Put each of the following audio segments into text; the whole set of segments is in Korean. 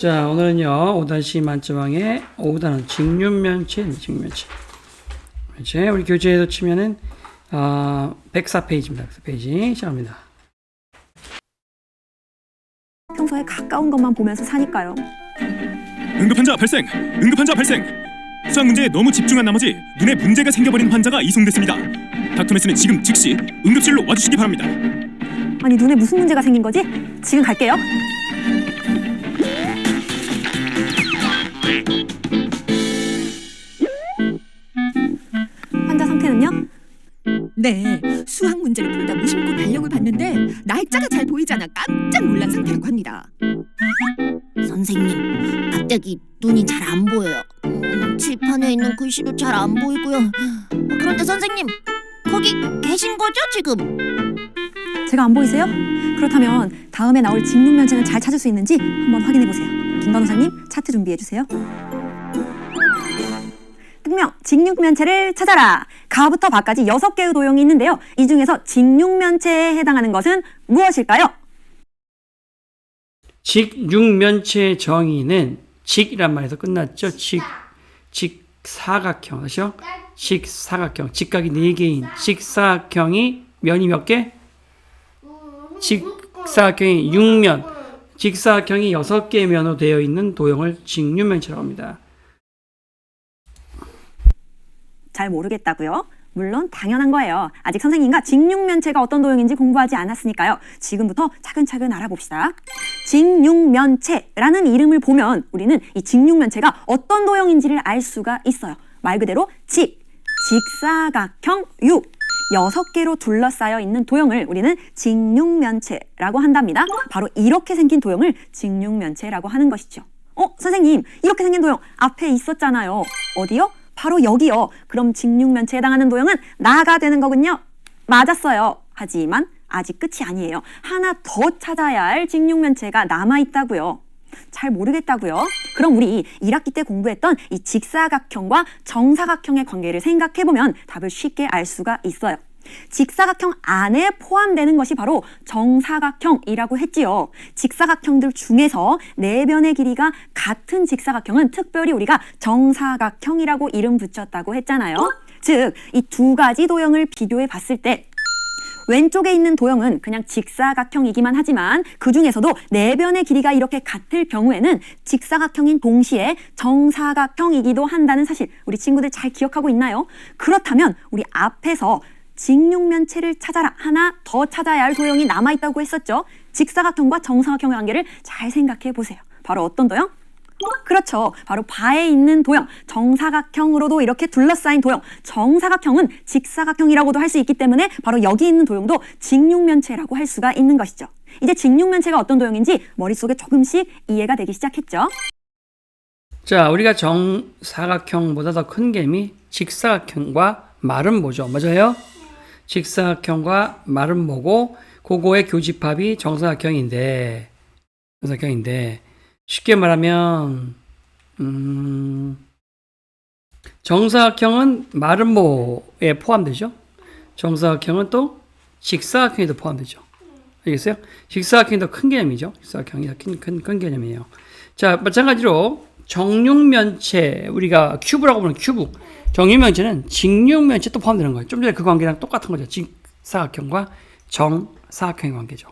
자, 오늘은요, 5-2 만점왕의 5단원 직육면체입니다. 직육면체. 우리 교재에서 치면은, 104페이지입니다. 104페이지. 시작합니다. 평소에 가까운 것만 보면서 사니까요. 응급환자 발생! 응급환자 발생! 수학 문제에 너무 집중한 나머지 눈에 문제가 생겨버린 환자가 이송됐습니다. 닥터메스는 지금 즉시 응급실로 와주시기 바랍니다. 아니, 눈에 무슨 문제가 생긴 거지? 지금 갈게요. 환자 상태는요? 네, 수학 문제를 풀다 무심코 달력을 봤는데 날짜가 잘 보이지 않아 깜짝 놀란 상태라고 합니다. 선생님, 갑자기 눈이 잘 안 보여요. 칠판에 있는 글씨도 잘 안 보이고요. 그런데 선생님, 거기 계신 거죠, 지금? 제가 안 보이세요? 그렇다면 다음에 나올 직육면체는 잘 찾을 수 있는지 한번 확인해 보세요. 김 간호사님, 차트 준비해 주세요. 특명 직육면체를 찾아라. 가부터 바까지 6개의 도형이 있는데요. 이 중에서 직육면체에 해당하는 것은 무엇일까요? 직육면체 정의는 직이란 말에서 끝났죠. 직사각형. 그렇죠? 직사각형. 직각이 4개인 직사각형이 면이 몇 개? 직사각형이 6면. 직사각형이 6개의 면으로 되어 있는 도형을 직육면체라고 합니다. 잘 모르겠다고요? 물론 당연한 거예요. 아직 선생님과 직육면체가 어떤 도형인지 공부하지 않았으니까요. 지금부터 차근차근 알아봅시다. 직육면체라는 이름을 보면 우리는 이 직육면체가 어떤 도형인지를 알 수가 있어요. 말 그대로 직사각형 6개로 둘러싸여 있는 도형을 우리는 직육면체라고 한답니다. 바로 이렇게 생긴 도형을 직육면체라고 하는 것이죠. 선생님, 이렇게 생긴 도형 앞에 있었잖아요. 어디요? 바로 여기요. 그럼 직육면체에 해당하는 도형은 나가 되는 거군요. 맞았어요. 하지만 아직 끝이 아니에요. 하나 더 찾아야 할 직육면체가 남아있다고요. 잘 모르겠다고요? 그럼 우리 1학기 때 공부했던 이 직사각형과 정사각형의 관계를 생각해보면 답을 쉽게 알 수가 있어요. 직사각형 안에 포함되는 것이 바로 정사각형이라고 했지요. 직사각형들 중에서 4변의 길이가 같은 직사각형은 특별히 우리가 정사각형이라고 이름 붙였다고 했잖아요. 즉, 이 두 가지 도형을 비교해 봤을 때 왼쪽에 있는 도형은 그냥 직사각형이기만 하지만 그 중에서도 4변의 길이가 이렇게 같을 경우에는 직사각형인 동시에 정사각형이기도 한다는 사실, 우리 친구들 잘 기억하고 있나요? 그렇다면 우리 앞에서 직육면체를 찾아라. 하나 더 찾아야 할 도형이 남아있다고 했었죠. 직사각형과 정사각형의 관계를 잘 생각해 보세요. 바로 어떤 도형? 그렇죠. 바로 바에 있는 도형, 정사각형으로도 이렇게 둘러싸인 도형, 정사각형은 직사각형이라고도 할 수 있기 때문에 바로 여기 있는 도형도 직육면체라고 할 수가 있는 것이죠. 이제 직육면체가 어떤 도형인지 머릿속에 조금씩 이해가 되기 시작했죠. 자, 우리가 정사각형보다 더 큰 개념이 직사각형과 마름모죠. 맞아요? 직사각형과 마름모고 그거의 교집합이 정사각형인데 쉽게 말하면 정사각형은 마름모에 포함되죠. 정사각형은 또 직사각형에도 포함되죠. 알겠어요? 직사각형이 더 큰 개념이죠. 직사각형이 더 큰 개념이에요. 자, 마찬가지로 정육면체, 우리가 큐브라고 부르는 큐브. 정육면체는 직육면체 또 포함되는 거예요. 좀 전에 그 관계랑 똑같은 거죠. 직사각형과 정사각형의 관계죠.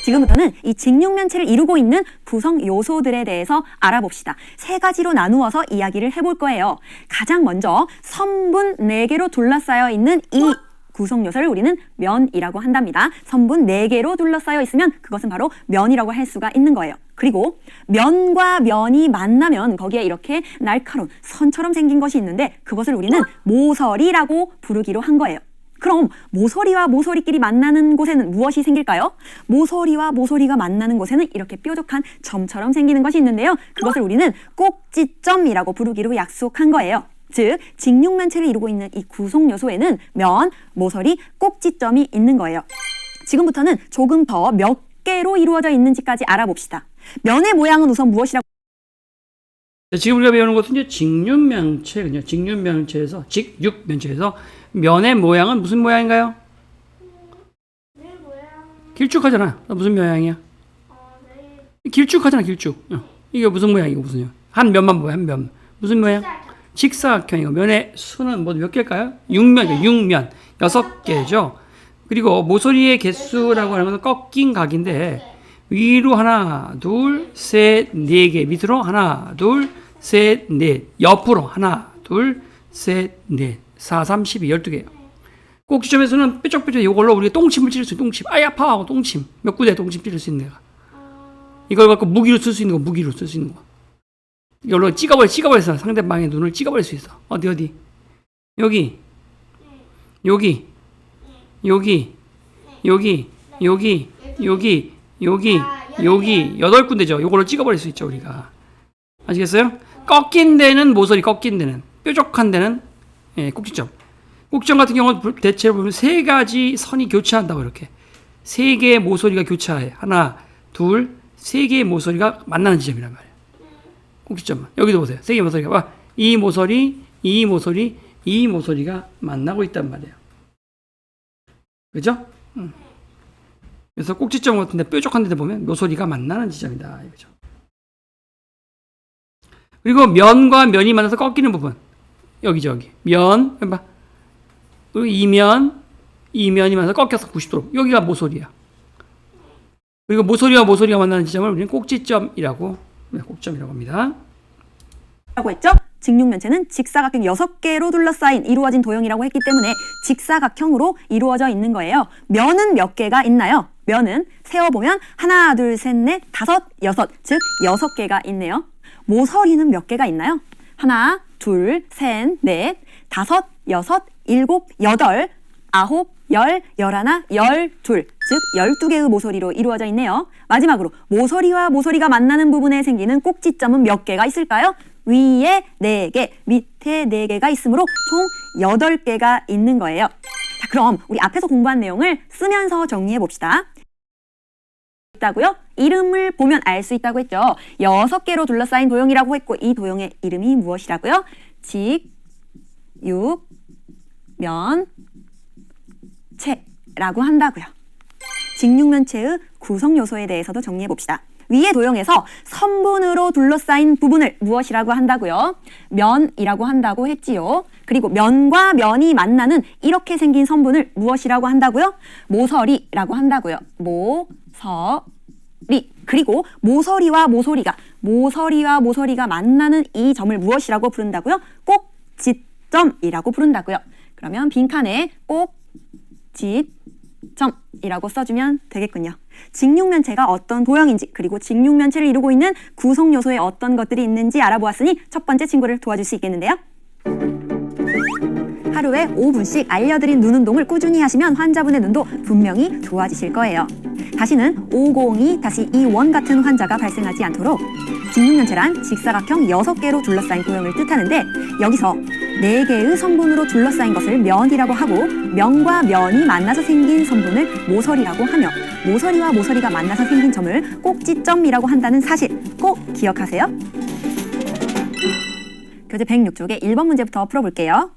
지금부터는 이 직육면체를 이루고 있는 구성 요소들에 대해서 알아봅시다. 3가지로 나누어서 이야기를 해볼 거예요. 가장 먼저 선분 4개로 둘러싸여 있는 이 구성 요소를 우리는 면이라고 한답니다. 선분 4개로 둘러싸여 있으면 그것은 바로 면이라고 할 수가 있는 거예요. 그리고 면과 면이 만나면 거기에 이렇게 날카로운 선처럼 생긴 것이 있는데 그것을 우리는 모서리라고 부르기로 한 거예요. 그럼 모서리와 모서리끼리 만나는 곳에는 무엇이 생길까요? 모서리와 모서리가 만나는 곳에는 이렇게 뾰족한 점처럼 생기는 것이 있는데요. 그것을 우리는 꼭지점이라고 부르기로 약속한 거예요. 즉, 직육면체를 이루고 있는 이 구성 요소에는 면, 모서리, 꼭지점이 있는 거예요. 지금부터는 조금 더 몇 개로 이루어져 있는지까지 알아봅시다. 면의 모양은 우선 무엇이라고? 지금 우리가 배우는 것은 이제 직육면체에서 면의 모양은 무슨 모양인가요? 길쭉하잖아. 무슨 모양이야? 길쭉하잖아, 길쭉. 이게 무슨 모양이고 무슨 모양? 한 면만 보여, 한 면. 무슨 모양? 직사각형이고 면의 수는 모두 몇 개일까요? 6면이죠. 6면. 6개죠. 그리고 모서리의 개수라고 하는 것은 꺾인 각인데 위로 하나, 둘, 셋, 네 개. 밑으로 하나, 둘, 셋, 넷. 옆으로 하나, 둘, 셋, 넷. 4, 3, 12, 12개예요. 꼭지점에서는 뾰족뾰족 이걸로 우리가 똥침을 찌를 수 있는 똥침. 아이 아파 하고 똥침. 몇 군데 똥침 찌를 수 있는 데가. 이걸 갖고 무기로 쓸 수 있는 거, 무기로 쓸 수 있는 거. 이걸로 찍어버려서 상대방의 눈을 찍어버릴 수 있어. 어디 여기 여기 여기 여기 여기 여기 여기 여기 8군데죠. 이걸로 찍어버릴 수 있죠 우리가. 아시겠어요? 꺾인 데는 모서리, 꺾인 데는 뾰족한 데는 꼭지점. 꼭지점 같은 경우는 대체로 보면 3가지 선이 교차한다고 이렇게 3개의 모서리가 교차해. 하나, 둘, 3개의 모서리가 만나는 지점이란 말이에요. 꼭지점. 여기도 보세요. 3개의 모서리가 봐. 이 모서리, 이 모서리, 이 모서리가 만나고 있단 말이에요. 그죠? 그래서 꼭지점 같은 데 뾰족한 데 보면 모서리가 만나는 지점이다. 이거죠. 그리고 면과 면이 만나서 꺾이는 부분. 여기죠. 면. 봐. 그리고 이면이 만나서 꺾여서 90도로. 여기가 모서리야. 그리고 모서리와 모서리가 만나는 지점을 우리는 꼭지점이라고 합니다. 라고 했죠? 직육면체는 직사각형 6개로 둘러싸인 이루어진 도형이라고 했기 때문에 직사각형으로 이루어져 있는 거예요. 면은 몇 개가 있나요? 면은 세어보면 하나, 둘, 셋, 넷, 다섯, 여섯, 즉 6개가 있네요. 모서리는 몇 개가 있나요? 하나, 둘, 셋, 넷, 다섯, 여섯, 일곱, 여덟, 아홉, 열, 열하나, 열둘, 즉 12개의 모서리로 이루어져 있네요. 마지막으로 모서리와 모서리가 만나는 부분에 생기는 꼭지점은 몇 개가 있을까요? 위에 4개, 밑에 4개가 있으므로 총 8개가 있는 거예요. 자, 그럼 우리 앞에서 공부한 내용을 쓰면서 정리해 봅시다. 있다고요? 이름을 보면 알 수 있다고 했죠. 6개로 둘러싸인 도형이라고 했고 이 도형의 이름이 무엇이라고요? 직, 육, 면, 체라고 한다고요. 직육면체의 구성 요소에 대해서도 정리해 봅시다. 위의 도형에서 선분으로 둘러싸인 부분을 무엇이라고 한다고요? 면이라고 한다고 했지요. 그리고 면과 면이 만나는 이렇게 생긴 선분을 무엇이라고 한다고요? 모서리라고 한다고요. 모서리. 그리고 모서리와 모서리가 만나는 이 점을 무엇이라고 부른다고요? 꼭지점이라고 부른다고요. 그러면 빈칸에 꼭지점이라고 써주면 되겠군요. 직육면체가 어떤 도형인지 그리고 직육면체를 이루고 있는 구성 요소에 어떤 것들이 있는지 알아보았으니 첫 번째 친구를 도와줄 수 있겠는데요. 하루에 5분씩 알려드린 눈 운동을 꾸준히 하시면 환자분의 눈도 분명히 좋아지실 거예요. 다시는 502-21 같은 환자가 발생하지 않도록 직육면체란 직사각형 6개로 둘러싸인 도형을 뜻하는데 여기서 4개의 성분으로 둘러싸인 것을 면이라고 하고 면과 면이 만나서 생긴 성분을 모서리라고 하며 모서리와 모서리가 만나서 생긴 점을 꼭지점이라고 한다는 사실 꼭 기억하세요. 교재 106쪽에 1번 문제부터 풀어볼게요.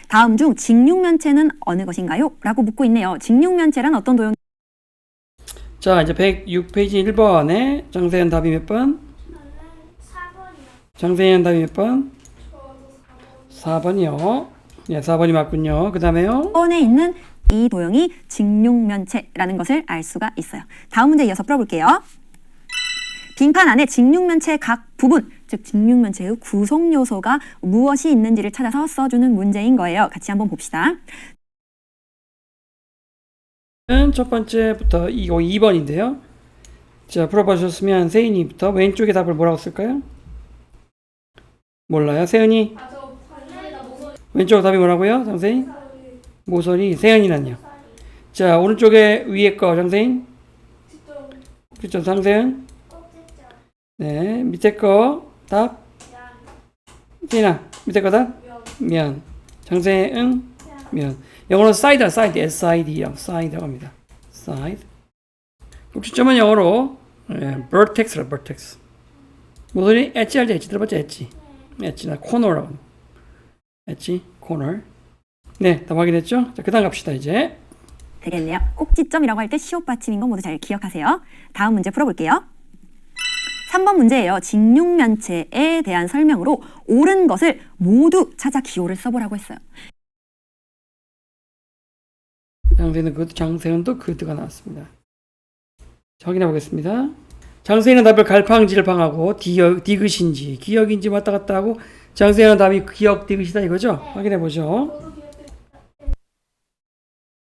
다음 중 직육면체는 어느 것인가요? 라고 묻고 있네요. 직육면체란 어떤 도형? 자, 이제 106페이지 1번에 장세현 답이 몇 번? 4번이요. 장세현 답이 몇 번? 4번이요. 예, 4번이 맞군요. 그 다음에요. 1번에 있는 이 도형이 직육면체라는 것을 알 수가 있어요. 다음 문제 이어서 풀어볼게요. 빈칸 안에 직육면체 각 부분, 즉 직육면체의 구성 요소가 무엇이 있는지를 찾아서 써주는 문제인 거예요. 같이 한번 봅시다. 첫 번째부터 이거 2번인데요. 자, 풀어보셨으면 세인이부터 왼쪽에 답을 뭐라고 쓸까요? 몰라요? 세은이? 왼쪽 답이 뭐라고요? 장세인? 모서리. 세은이란요. 자, 오른쪽에 위에 거 장세인? 그렇죠. 장세은? 네, 밑에 거 답? 세인아, 밑에 거 답? 면. 장세은? 면. 영어로 side라, side, S-I-D라고 side라고 합니다. side. 꼭지점은 영어로 vertex라, vertex. 모서리 엣지 알지? 엣지 들어봤지? 엣지. 나 corner라고 합니다. 엣지, corner. 네, 다 확인했죠? 자, 그 다음 갑시다, 이제. 되겠네요. 꼭지점이라고 할 때 시옷 받침인 거 모두 잘 기억하세요. 다음 문제 풀어볼게요. 3번 문제예요. 직육면체에 대한 설명으로 옳은 것을 모두 찾아 기호를 써보라고 했어요. 장세는 또 그드가 나왔습니다. 자, 확인해 보겠습니다. 장세는 답을 갈팡질팡하고 디귿인지 기역인지 왔다 갔다 하고 장세는 답이 기역 디귿이다 이거죠? 확인해 보죠.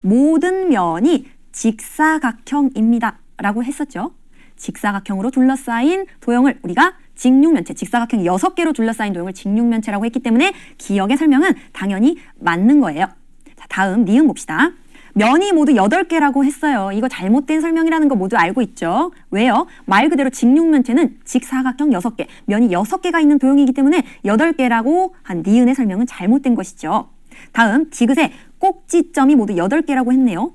모든 면이 직사각형입니다. 라고 했었죠. 직사각형으로 둘러싸인 도형을 우리가 직육면체, 직사각형 6개로 둘러싸인 도형을 직육면체라고 했기 때문에 기역의 설명은 당연히 맞는 거예요. 자, 다음 니은 봅시다. 면이 모두 8개라고 했어요. 이거 잘못된 설명이라는 거 모두 알고 있죠? 왜요? 말 그대로 직육면체는 직사각형 6개, 면이 6개가 있는 도형이기 때문에 8개라고 한 니은의 설명은 잘못된 것이죠. 다음 디귿의 꼭지점이 모두 8개라고 했네요.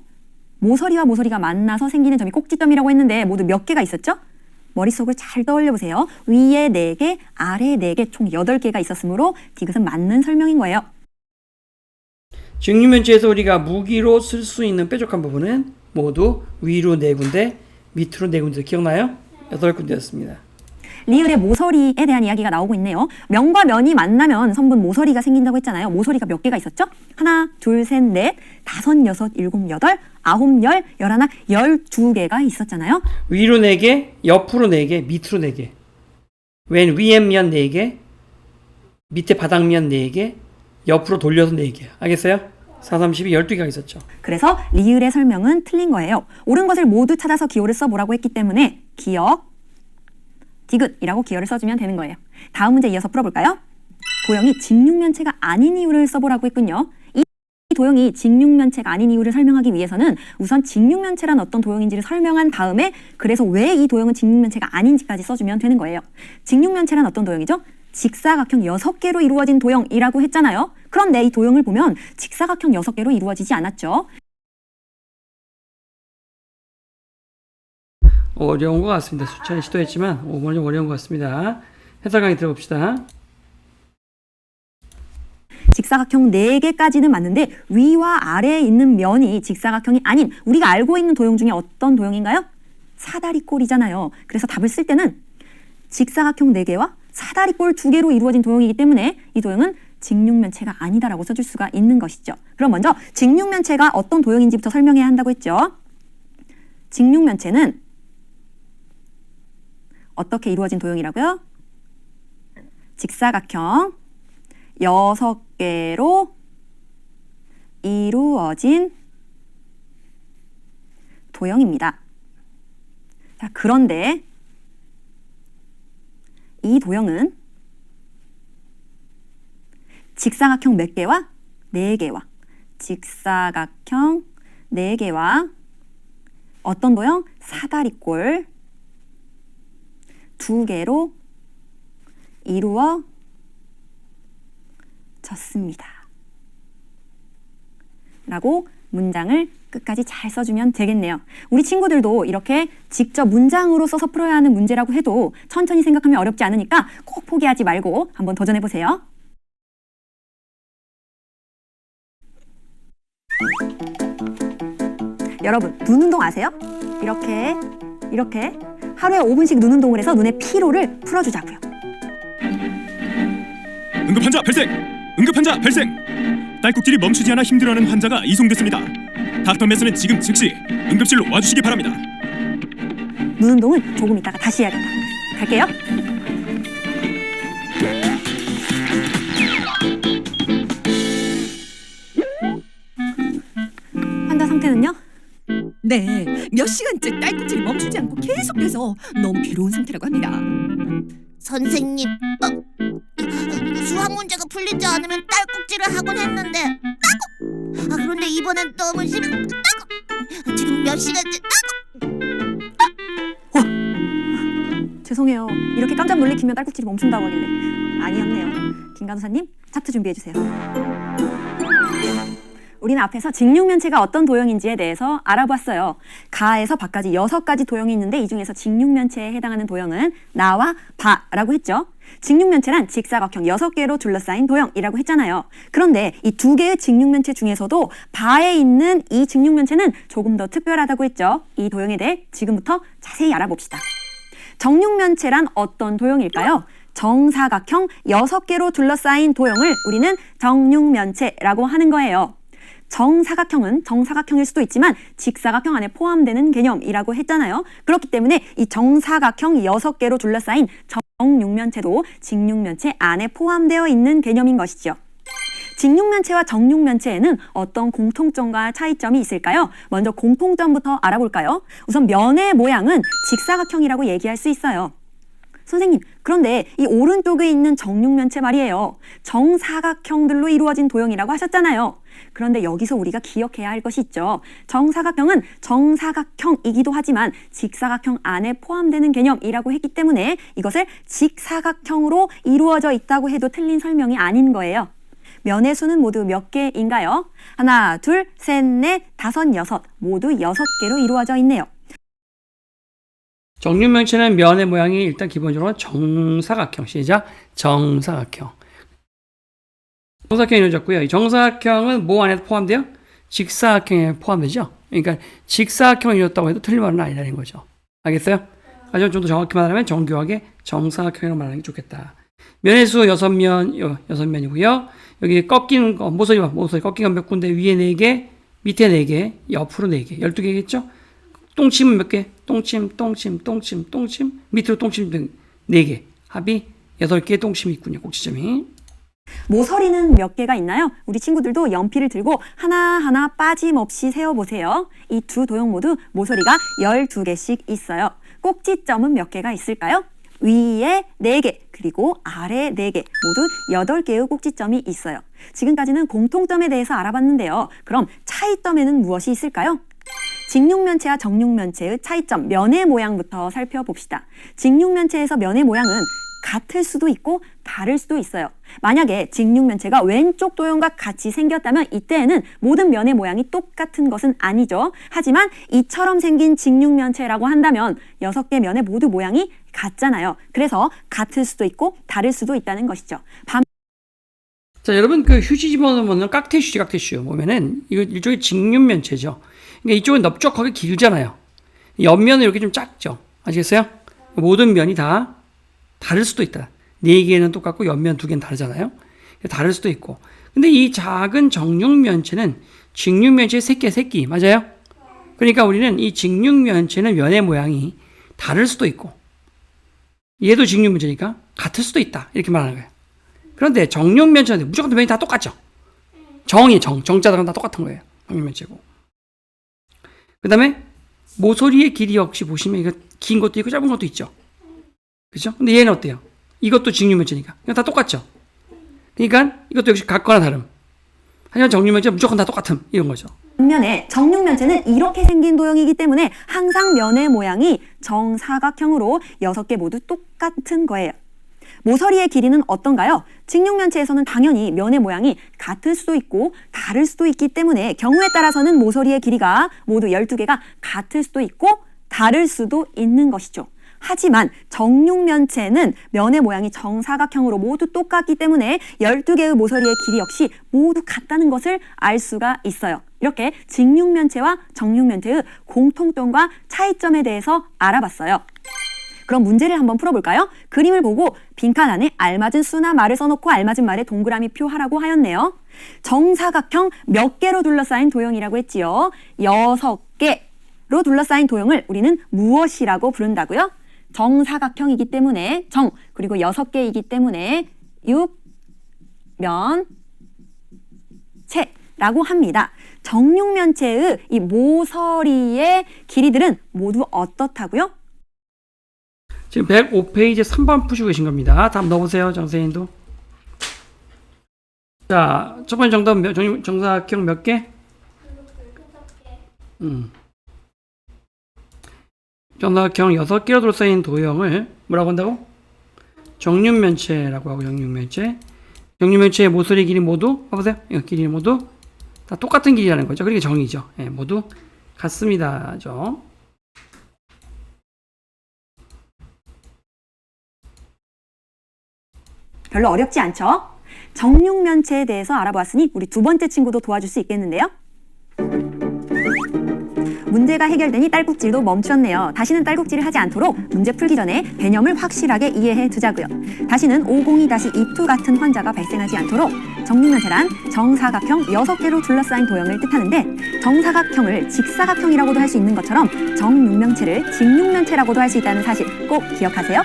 모서리와 모서리가 만나서 생기는 점이 꼭지점이라고 했는데 모두 몇 개가 있었죠? 머릿속을 잘 떠올려 보세요. 위에 4개, 아래에 4개, 총 8개가 있었으므로 디귿은 맞는 설명인 거예요. 직육면체에서 우리가 무기로 쓸 수 있는 뾰족한 부분은 모두 위로 4군데, 밑으로 4군데 기억나요? 8군데였습니다. 리을의 모서리에 대한 이야기가 나오고 있네요. 면과 면이 만나면 성분 모서리가 생긴다고 했잖아요. 모서리가 몇 개가 있었죠? 하나, 둘, 셋, 넷, 5, 6, 7, 8, 9, 10, 11, 12개가 있었잖아요. 위로 4개, 옆으로 4개, 밑으로 4개. 왼 위에면 4개, 밑에 바닥면 4개, 옆으로 돌려서 4개. 알겠어요? 4, 3, 12, 12개가 있었죠. 그래서 리을의 설명은 틀린 거예요. 옳은 것을 모두 찾아서 기호를 써보라고 했기 때문에 기역, 디귿이라고 기호를 써주면 되는 거예요. 다음 문제 이어서 풀어볼까요? 도형이 직육면체가 아닌 이유를 써보라고 했군요. 이 도형이 직육면체가 아닌 이유를 설명하기 위해서는 우선 직육면체란 어떤 도형인지를 설명한 다음에 그래서 왜 이 도형은 직육면체가 아닌지까지 써주면 되는 거예요. 직육면체란 어떤 도형이죠? 직사각형 6개로 이루어진 도형이라고 했잖아요. 그런데 이 도형을 보면 직사각형 6개로 이루어지지 않았죠. 어려운 것 같습니다. 수차례 시도했지만 5번이 어려운 것 같습니다. 해설 강의 들어봅시다. 직사각형 4개까지는 맞는데 위와 아래에 있는 면이 직사각형이 아닌 우리가 알고 있는 도형 중에 어떤 도형인가요? 사다리꼴이잖아요. 그래서 답을 쓸 때는 직사각형 4개와 사다리꼴 2개로 이루어진 도형이기 때문에 이 도형은 직육면체가 아니다라고 써줄 수가 있는 것이죠. 그럼 먼저 직육면체가 어떤 도형인지부터 설명해야 한다고 했죠. 직육면체는 어떻게 이루어진 도형이라고요? 직사각형 6개로 이루어진 도형입니다. 자, 그런데 이 도형은 직사각형 몇 개와? 4개와 직사각형 4개와 어떤 도형? 사다리꼴 2개로 이루어졌습니다. 라고 문장을 끝까지 잘 써주면 되겠네요. 우리 친구들도 이렇게 직접 문장으로 써서 풀어야 하는 문제라고 해도 천천히 생각하면 어렵지 않으니까 꼭 포기하지 말고 한번 도전해보세요. 여러분, 눈 운동 아세요? 이렇게 하루에 5분씩 눈 운동을 해서 눈의 피로를 풀어주자고요. 응급환자 발생! 응급환자 발생! 딸꾹질이 멈추지 않아 힘들어하는 환자가 이송됐습니다. 닥터 메스는 지금 즉시 응급실로 와주시기 바랍니다. 눈 운동은 조금 이따가 다시 해야겠다. 갈게요. 환자 상태는요? 네, 몇 시간째 딸꾹질이 멈추지 않고 계속돼서 너무 괴로운 상태라고 합니다. 선생님, 수학 문제가 풀리지 않으면 딸꾹질을 하곤 했는데 그런데 이번엔 너무 심해. 지금 몇 시간째 죄송해요. 이렇게 깜짝 놀래키면 딸꾹질이 멈춘다고 하길래 아니었네요. 김 간호사님, 차트 준비해주세요. 우리는 앞에서 직육면체가 어떤 도형인지에 대해서 알아봤어요. 가에서 바까지 6가지 도형이 있는데 이 중에서 직육면체에 해당하는 도형은 나와 바라고 했죠. 직육면체란 직사각형 6개로 둘러싸인 도형이라고 했잖아요. 그런데 이 2개의 직육면체 중에서도 바에 있는 이 직육면체는 조금 더 특별하다고 했죠. 이 도형에 대해 지금부터 자세히 알아봅시다. 정육면체란 어떤 도형일까요? 정사각형 6개로 둘러싸인 도형을 우리는 정육면체라고 하는 거예요. 정사각형은 정사각형일 수도 있지만 직사각형 안에 포함되는 개념이라고 했잖아요. 그렇기 때문에 이 정사각형 6개로 둘러싸인 정육면체도 직육면체 안에 포함되어 있는 개념인 것이죠. 직육면체와 정육면체에는 어떤 공통점과 차이점이 있을까요? 먼저 공통점부터 알아볼까요? 우선 면의 모양은 직사각형이라고 얘기할 수 있어요. 선생님, 그런데 이 오른쪽에 있는 정육면체 말이에요. 정사각형들로 이루어진 도형이라고 하셨잖아요. 그런데 여기서 우리가 기억해야 할 것이 있죠. 정사각형은 정사각형이기도 하지만 직사각형 안에 포함되는 개념이라고 했기 때문에 이것을 직사각형으로 이루어져 있다고 해도 틀린 설명이 아닌 거예요. 면의 수는 모두 몇 개인가요? 하나, 둘, 셋, 넷, 다섯, 여섯. 모두 6개로 이루어져 있네요. 정육면체는 면의 모양이 일단 기본적으로 정사각형. 시작. 정사각형. 정사각형이 이루어졌고요. 이 정사각형은 뭐 안에 포함돼요? 직사각형에 포함되죠. 그러니까 직사각형이 이루어졌다고 해도 틀린 말은 아니라는 거죠. 알겠어요? 아주 좀 더 정확히 말하면 정교하게 정사각형이라고 말하는 게 좋겠다. 면의 수 6면이고요. 여기 꺾이는 거, 모서리 꺾인 거 몇 군데, 위에 4개, 밑에 4개, 옆으로 4개, 12개겠죠? 똥침은 몇 개? 똥침, 밑으로 똥침 등 4개. 합이 8개의 똥침이 있군요. 꼭지점이. 모서리는 몇 개가 있나요? 우리 친구들도 연필을 들고 하나하나 빠짐없이 세어보세요. 이 두 도형 모두 모서리가 12개씩 있어요. 꼭지점은 몇 개가 있을까요? 위에 4개, 그리고 아래 4개, 모두 8개의 꼭지점이 있어요. 지금까지는 공통점에 대해서 알아봤는데요. 그럼 차이점에는 무엇이 있을까요? 직육면체와 정육면체의 차이점, 면의 모양부터 살펴봅시다. 직육면체에서 면의 모양은 같을 수도 있고 다를 수도 있어요. 만약에 직육면체가 왼쪽 도형과 같이 생겼다면 이때에는 모든 면의 모양이 똑같은 것은 아니죠. 하지만 이처럼 생긴 직육면체라고 한다면 6개 면의 모두 모양이 같잖아요. 그래서 같을 수도 있고 다를 수도 있다는 것이죠. 자, 여러분 그 휴지 집어넣으면 깍테슈 보면은 이거 일종의 직육면체죠. 그러니까 이쪽은 넓적하게 길잖아요. 옆면은 이렇게 좀 작죠. 아시겠어요? 모든 면이 다 다를 수도 있다. 4개는 똑같고 옆면 2개는 다르잖아요. 다를 수도 있고. 근데 이 작은 정육면체는 직육면체의 새끼 맞아요? 그러니까 우리는 이 직육면체는 면의 모양이 다를 수도 있고 얘도 직육면체니까 같을 수도 있다. 이렇게 말하는 거예요. 그런데 정육면체는 무조건 면이 다 똑같죠. 정자들은 다 똑같은 거예요. 정육면체고. 그 다음에 모서리의 길이 역시 보시면 이거 긴 것도 있고 짧은 것도 있죠. 그죠? 근데 얘는 어때요? 이것도 직육면체니까. 이건 다 똑같죠? 그러니까 이것도 역시 같거나 다름. 하지만 정육면체는 무조건 다 똑같음. 이런 거죠. 반면에 정육면체는 이렇게 생긴 도형이기 때문에 항상 면의 모양이 정사각형으로 6개 모두 똑같은 거예요. 모서리의 길이는 어떤가요? 직육면체에서는 당연히 면의 모양이 같을 수도 있고 다를 수도 있기 때문에 경우에 따라서는 모서리의 길이가 모두 12개가 같을 수도 있고 다를 수도 있는 것이죠. 하지만 정육면체는 면의 모양이 정사각형으로 모두 똑같기 때문에 12개의 모서리의 길이 역시 모두 같다는 것을 알 수가 있어요. 이렇게 직육면체와 정육면체의 공통점과 차이점에 대해서 알아봤어요. 그럼 문제를 한번 풀어볼까요? 그림을 보고 빈칸 안에 알맞은 수나 말을 써놓고 알맞은 말에 동그라미 표하라고 하였네요. 정사각형 몇 개로 둘러싸인 도형이라고 했지요? 6개로 둘러싸인 도형을 우리는 무엇이라고 부른다고요? 정사각형이기 때문에 정, 그리고 6개이기 때문에 육면체라고 합니다. 정육면체의 이 모서리의 길이들은 모두 어떻다고요? 지금 105페이지 3번 푸시고 계신 겁니다. 다음 넣어보세요. 정선생님도. 자, 첫 번째 정답 정사각형 몇 개? 7개. 정사각형 6개로 둘러싸인 도형을 뭐라고 한다고? 정육면체라고 하고 정육면체. 정육면체의 모서리 길이 모두 봐보세요. 이거 길이 모두 다 똑같은 길이라는 거죠. 그게 정이죠. 예, 모두 같습니다. 별로 어렵지 않죠? 정육면체에 대해서 알아보았으니 우리 두 번째 친구도 도와줄 수 있겠는데요? 문제가 해결되니 딸꾹질도 멈추었네요. 다시는 딸꾹질을 하지 않도록 문제 풀기 전에 개념을 확실하게 이해해 두자고요. 다시는 502-22 같은 환자가 발생하지 않도록 정육면체란 정사각형 6개로 둘러싸인 도형을 뜻하는데 정사각형을 직사각형이라고도 할 수 있는 것처럼 정육면체를 직육면체라고도 할 수 있다는 사실 꼭 기억하세요.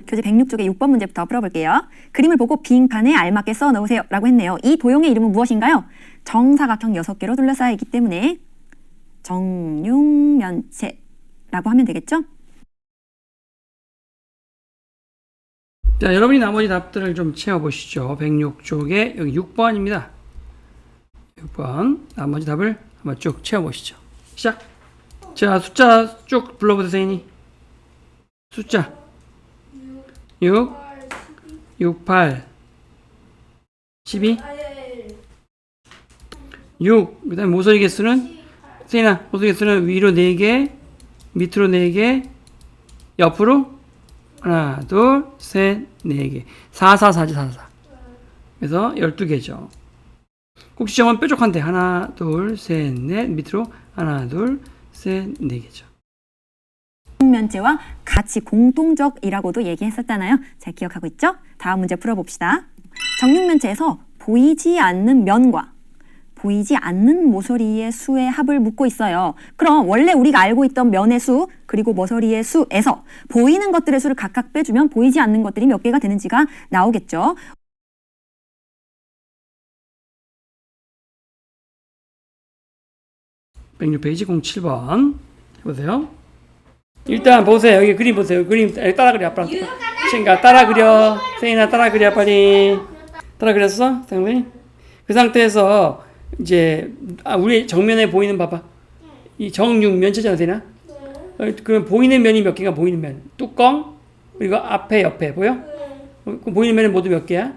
교재 106쪽의 6번 문제부터 풀어볼게요. 그림을 보고 빙판에 알맞게 써 넣으세요 라고 했네요. 이 도형의 이름은 무엇인가요? 정사각형 6개로 둘러싸여 있기 때문에 정육면체라고 하면 되겠죠? 자, 여러분이 나머지 답들을 좀 채워보시죠. 106쪽에 여기 6번입니다. 6번 나머지 답을 한번 쭉 채워보시죠. 시작. 자, 숫자 쭉 불러보세요, 선생님. 숫자 6, 6, 8, 12, 6. 그 다음에 모서리 개수는 세인아, 모서리 개수는 위로 4개, 밑으로 4개, 옆으로 하나, 둘, 셋, 4개. 4, 4, 4지, 4, 4. 그래서 12개죠. 꼭지점은 뾰족한데 하나, 둘, 셋, 넷, 밑으로 하나, 둘, 셋, 4개죠. 정육면체와 같이 공통적이라고도 얘기했었잖아요. 잘 기억하고 있죠? 다음 문제 풀어봅시다. 정육면체에서 보이지 않는 면과 보이지 않는 모서리의 수의 합을 묻고 있어요. 그럼 원래 우리가 알고 있던 면의 수 그리고 모서리의 수에서 보이는 것들의 수를 각각 빼주면 보이지 않는 것들이 몇 개가 되는지가 나오겠죠. (106페이지) 07번 해보세요. 일단 보세요. 여기 그림 보세요. 그림 따라 그려. 아빠랑 친구가 따라 그려. 세인아 따라 그려 빨리. 따라 그렸어? 선생님? 그 상태에서 이제 우리 정면에 보이는 봐봐. 이 정육면체잖아, 세인아. 그럼 보이는 면이 몇 개가 보이는 면? 뚜껑 그리고 앞에 옆에 보여? 그 보이는 면은 모두 몇 개야?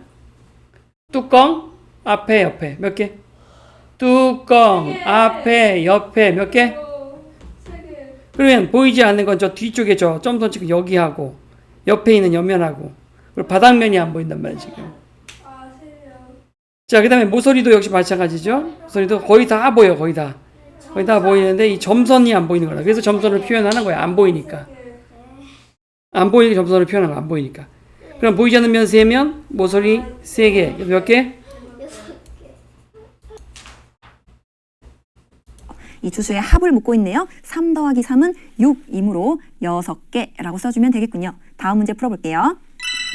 뚜껑 앞에 옆에 몇 개? 뚜껑 앞에 옆에 몇 개? 그러면 보이지 않는 건 저 뒤쪽에 저 점선 찍고 여기하고 옆에 있는 옆면하고 그리고 바닥면이 안 보인단 말이야 지금. 자, 그 다음에 모서리도 역시 마찬가지죠. 모서리도 거의 다 보여. 거의 다 보이는데 이 점선이 안 보이는 거라. 그래서 점선을 표현하는 거야. 안 보이니까. 안 보이니까 점선을 표현하는 거야. 안 보이니까. 그럼 보이지 않는 면 3면 모서리 3개. 몇 개? 이 주수의 합을 묻고 있네요. 3 더하기 3은 6이므로 6개라고 써주면 되겠군요. 다음 문제 풀어볼게요.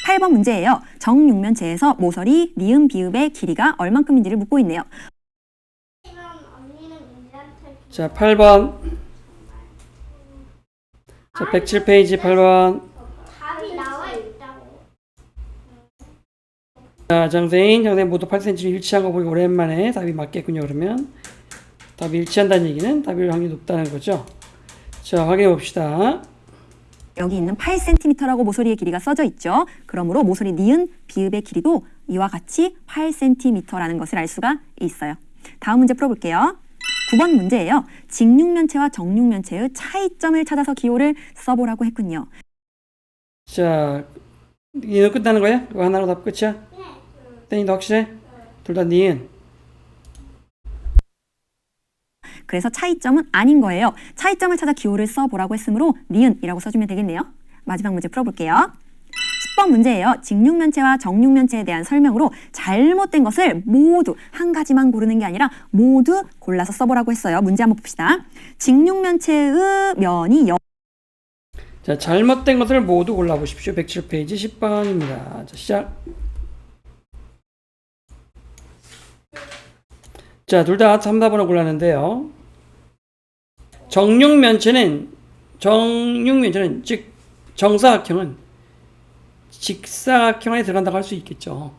8번 문제예요. 정육면체에서 모서리, 니은, 비읍의 길이가 얼만큼인지를 묻고 있네요. 자, 8번. 자, 107페이지 8번. 답이 나와 있다고. 자, 장세인 모두 8cm를 일치한 거 보기 오랜만에 답이 맞겠군요. 그러면 답이 일치한다는 얘기는 답일 확률이 높다는 거죠. 자, 확인해 봅시다. 여기 있는 8cm라고 모서리의 길이가 써져 있죠. 그러므로 모서리 니은, 비읍의 길이도 이와 같이 8cm라는 것을 알 수가 있어요. 다음 문제 풀어볼게요. 9번 문제예요. 직육면체와 정육면체의 차이점을 찾아서 기호를 써보라고 했군요. 자, 니은 끝나는 거야? 이거 하나로 답 끝이야? 땡이 너 확실해? 둘 다 니은. 그래서 차이점은 아닌 거예요. 차이점을 찾아 기호를 써보라고 했으므로 니은이라고 써주면 되겠네요. 마지막 문제 풀어볼게요. 10번 문제예요. 직육면체와 정육면체에 대한 설명으로 잘못된 것을 모두 한 가지만 고르는 게 아니라 모두 골라서 써보라고 했어요. 문제 한번 봅시다. 직육면체의 면이 자, 잘못된 것을 모두 골라보십시오. 107페이지 10번입니다. 자, 시작. 자, 둘 다 3, 4번을 골랐는데요. 정육면체는 즉 정사각형은 직사각형 안에 들어간다고 할 수 있겠죠.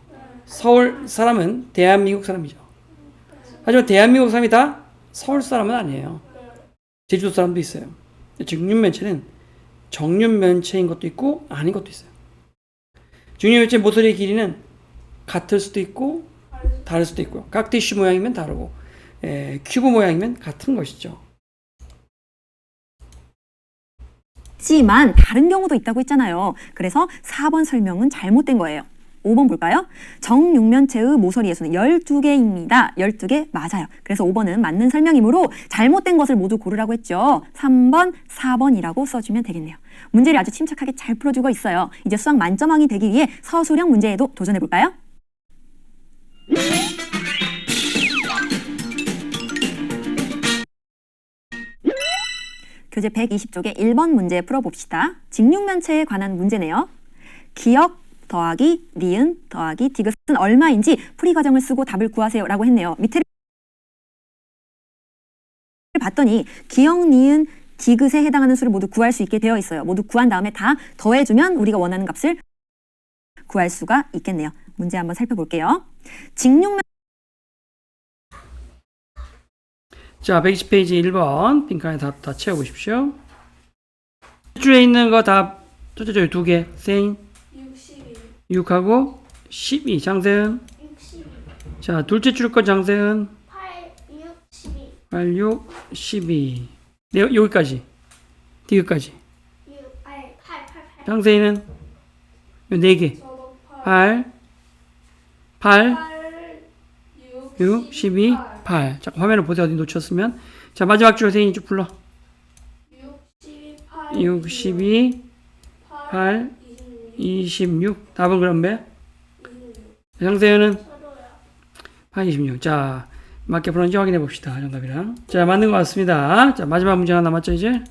서울 사람은 대한민국 사람이죠. 하지만 대한민국 사람이 다 서울 사람은 아니에요. 제주도 사람도 있어요. 직육면체는 정육면체인 것도 있고 아닌 것도 있어요. 직육면체 모서리의 길이는 같을 수도 있고 다를 수도 있고요. 깍티슈 모양이면 다르고 큐브 모양이면 같은 것이죠. 있지만 다른 경우도 있다고 했잖아요. 그래서 4번 설명은 잘못된 거예요. 5번 볼까요? 정육면체의 모서리의 수는 12개입니다. 12개 맞아요. 그래서 5번은 맞는 설명이므로 잘못된 것을 모두 고르라고 했죠. 3번, 4번이라고 써주면 되겠네요. 문제를 아주 침착하게 잘 풀어주고 있어요. 이제 수학 만점왕이 되기 위해 서술형 문제에도 도전해 볼까요? 교재 120쪽의 1번 문제 풀어봅시다. 직육면체에 관한 문제네요. 기억 더하기 니은 더하기 디귿은 얼마인지 풀이 과정을 쓰고 답을 구하세요 라고 했네요. 밑에 봤더니 기억, 니은, 디귿에 해당하는 수를 모두 구할 수 있게 되어 있어요. 모두 구한 다음에 다 더해주면 우리가 원하는 값을 구할 수가 있겠네요. 문제 한번 살펴볼게요. 직육면 자, 120페이지 1번 빈칸에 다 채워보십시오. 줄에 있는 거 다 쪼쪼쪼 2개. 세인 6하고 12. 장세은 62. 자, 둘째 줄 거 장세은 8, 6, 12. 8, 6, 12. 네, 여기까지. 디귿까지. 6, 8, 8, 8. 장세인은 4개. 저도 8, 8, 6, 6, 12, 8. 자, 화면을 보세요. 어디 놓쳤으면. 자, 마지막 줄 세인이 쭉 불러. 6, 12, 8, 6, 12, 8, 26. 답은 그럼 몇? 장세현은 저도요. 8, 26. 자, 맞게 풀었는지 확인해 봅시다. 정답이랑. 자, 맞는 것 같습니다. 자, 마지막 문제 하나 남았죠, 이제?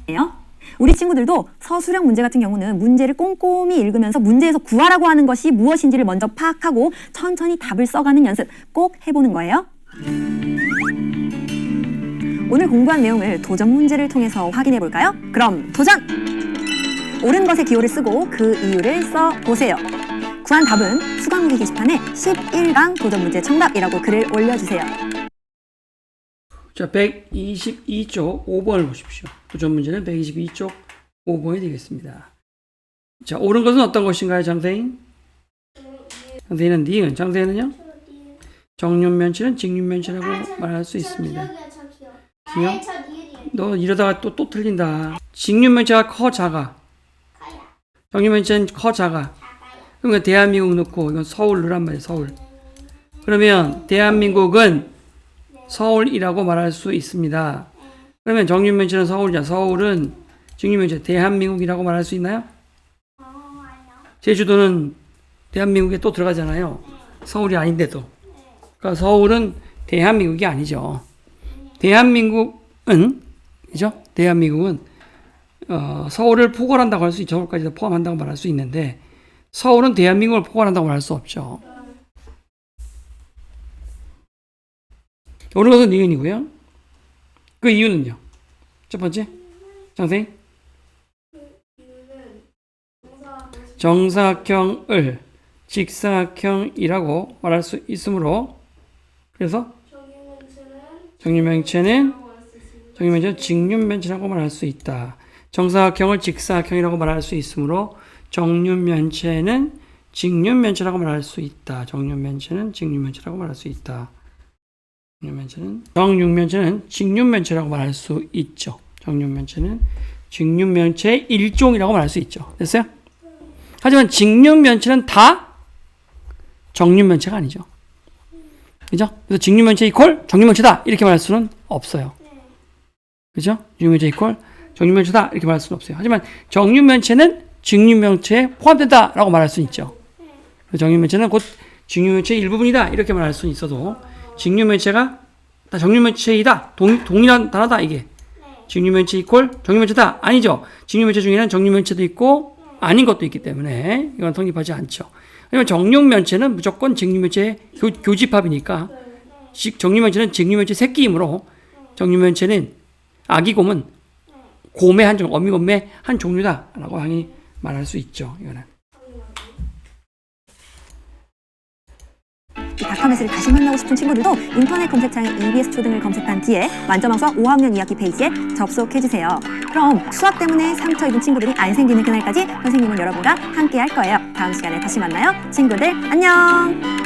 우리 친구들도 서술형 문제 같은 경우는 문제를 꼼꼼히 읽으면서 문제에서 구하라고 하는 것이 무엇인지를 먼저 파악하고 천천히 답을 써가는 연습 꼭 해보는 거예요. 오늘 공부한 내용을 도전 문제를 통해서 확인해 볼까요? 그럼 도전! 옳은 것의 기호를 쓰고 그 이유를 써보세요. 구한 답은 수강후기 게시판에 11강 도전 문제 정답이라고 글을 올려주세요. 자, 122쪽 5번을 보십시오. 도전 문제는 122쪽 5번이 되겠습니다. 자, 옳은 것은 어떤 것인가요, 장세인? 장세인은 니은, 장세인은요? 정육면체는 직육면체라고 말할 수 있습니다. 기억이야, 저 기억. 기억? 아니, 저 니은이에요. 너 이러다가 또 틀린다. 직육면체가 커, 작아? 커요. 정육면체는 커, 작아? 작아요. 그러니까 대한민국 넣고 이건 서울 넣으란 말이에요, 서울. 그러면 대한민국은 서울이라고 말할 수 있습니다. 그러면 정육면체는 서울이냐? 서울은 직육면체 대한민국이라고 말할 수 있나요? 아니요. 제주도는 대한민국에 또 들어가잖아요. 서울이 아닌데도. 그러니까 서울은 대한민국이 아니죠. 대한민국은 그죠? 대한민국은 서울을 포괄한다고 할 수 있죠. 서울까지도 포함한다고 말할 수 있는데 서울은 대한민국을 포괄한다고 말할 수 없죠. 옳은 것은 니은이고요. 그 이유는요? 첫 번째, 장생 정사각형을 직사각형이라고 말할 수 있으므로 그래서 정육면체는 직육면체라고 말할 수 있다. 정사각형을 직사각형이라고 말할 수 있으므로 정육면체는 직육면체라고 말할 수 있다. 정육면체는 직육면체라고 말할 수 있다. 정육면체는 직육면체라고 말할 수 있죠. 정육면체는 직육면체의 일종이라고 말할 수 있죠. 됐어요? 하지만 직육면체는 다 정육면체가 아니죠. 그죠? 그래서 직육면체 이퀄 정육면체다 이렇게 말할 수는 없어요. 그죠? 직육면체 이퀄 정육면체다 이렇게 말할 수는 없어요. 하지만 정육면체는 직육면체에 포함된다라고 말할 수는 있죠. 정육면체는 곧 직육면체의 일부분이다 이렇게 말할 수는 있어도 직육면체가 다 정육면체이다 동일한 단어다 이게. 직육면체 이퀄 정육면체다 아니죠. 직육면체 중에는 정육면체도 있고 아닌 것도 있기 때문에 이건 성립하지 않죠. 왜냐면 정육면체는 무조건 직육면체의 교집합이니까 정육면체는 직육면체 새끼이므로 정육면체는 아기곰은 곰의 한 종, 어미곰의 한 종류다라고 당연히 말할 수 있죠. 이거는. 이 다카메스를 다시 만나고 싶은 친구들도 인터넷 검색창에 EBS 초등을 검색한 뒤에 만점왕 수학 5학년 2학기 페이지에 접속해주세요. 그럼 수학 때문에 상처 입은 친구들이 안 생기는 그날까지 선생님은 여러분과 함께 할 거예요. 다음 시간에 다시 만나요. 친구들 안녕!